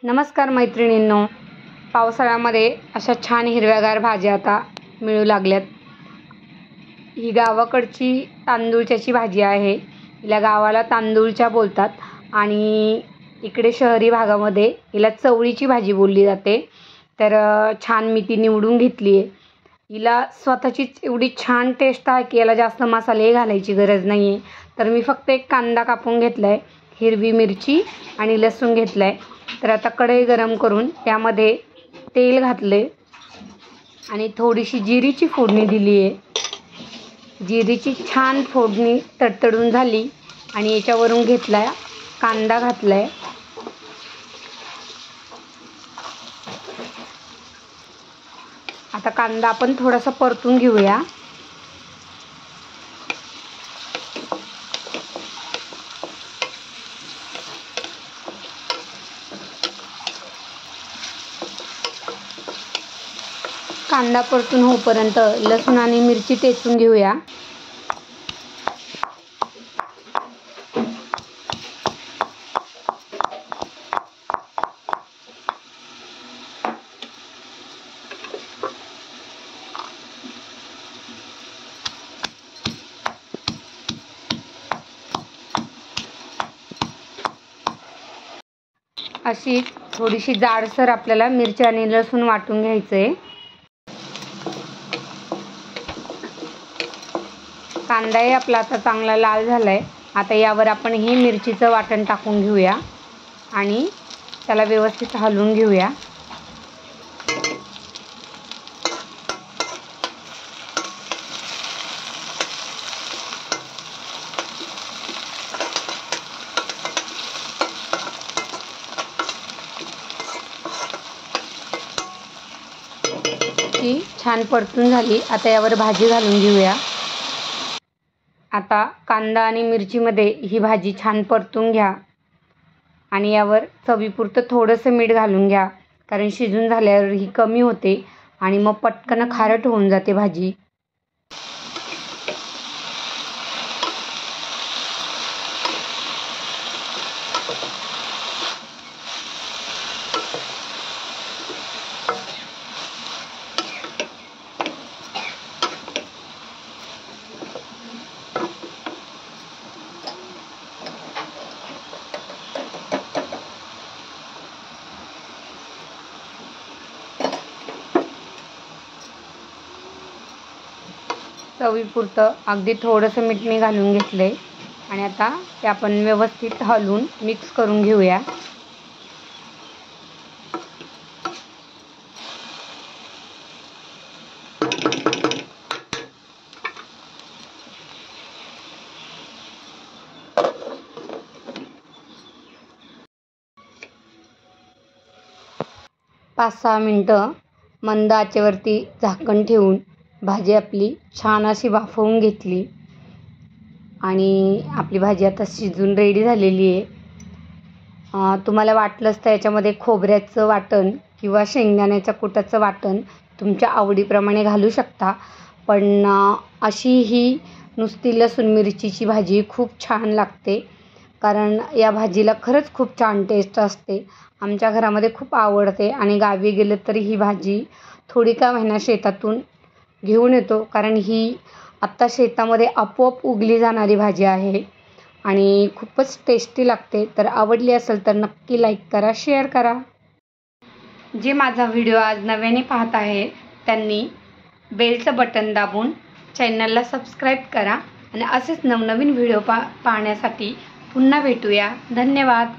नमस्कार मैत्रिणींनो, पावसाळ्यामध्ये अशा छान हिरव्यागार भाज्या आता मिळू लागल्यात। ही गावाकडची तांदूळच्याची भाजी आहे। हिला गावाला तांदूळच्या बोलतात आणि इकडे शहरी भागामध्ये हिला चवळीची भाजी बोलली जाते। तर छान मी ती निवडून घेतली आहे। हिला स्वतःचीच एवढी छान टेस्ट आहे की याला जास्त मसाले घालायची गरज नाही आहे। तर मी फक्त एक कांदा कापून घेतला आहे, हिरवी मिरची आणि लसूण घेतला आहे। तर आता कढई गरम करून त्यामध्ये तेल घातले आणि थोडीशी जिरीची फोडणी दिली आहे। जिरीची छान फोडणी तडतडून झाली आणि याच्यावरून घेतला कांदा घातला आहे। आता कांदा आपण थोडासा परतून घेऊया। कांदा परतून होईपर्यंत लसूण आणि मिरची ठेचून घेऊया। अशी थोडीशी जाडसर आपल्याला मिरची आणि लसूण वाटून घ्यायचं आहे। कांदाही आपला आता चांगला लाल झालाय। आता यावर आपण ही मिरचीचं वाटण टाकून घेऊया आणि त्याला व्यवस्थित हलवून घेऊया। ती छान परतून झाली। आता यावर भाजी घालून घेऊया। आता कांदा आणि मिरचीमध्ये ही भाजी छान परतून घ्या आणि यावर चवीपुरतं थोडंसं मीठ घालून घ्या, कारण शिजून झाल्यावर ही कमी होते आणि मग पटकन खारट होऊन जाते भाजी। चवीपुरतं अगदी थोडंसं मीठ मी घालून घेतले आणि आता ते आपण व्यवस्थित हलवून मिक्स करून घेऊया। पाच 6 मिनिटं मंद आचेवरती झाकण ठेवून भाजी आपली छान अशी वाफवून घेतली आणि आपली भाजी आता शिजून रेडी झालेली आहे। तुम्हाला वाटलंच तर याच्यामध्ये खोबऱ्याचं वाटण किंवा शेंगदाण्याच्या कुटाचं वाटण तुमच्या आवडीप्रमाणे घालू शकता, पण अशी ही नुसती लसूण मिरचीची भाजी खूप छान लागते, कारण या भाजीला खरंच खूप छान टेस्ट असते। आमच्या घरामध्ये खूप आवडते आणि गावी गेलं तरी ही भाजी थोडी का होईना शेतातून घेऊन येतो, कारण ही आत्ता शेतामध्ये आपोआप उगली जाणारी भाजी आहे आणि खूपच टेस्टी लागते। तर आवडली असेल तर नक्की लाईक करा, शेअर करा। जे माझा व्हिडिओ आज नव्याने पाहत आहे त्यांनी बेलचं बटन दाबून चॅनलला सबस्क्राईब करा आणि असेच नवनवीन व्हिडिओ पाहण्यासाठी पुन्हा भेटूया। धन्यवाद।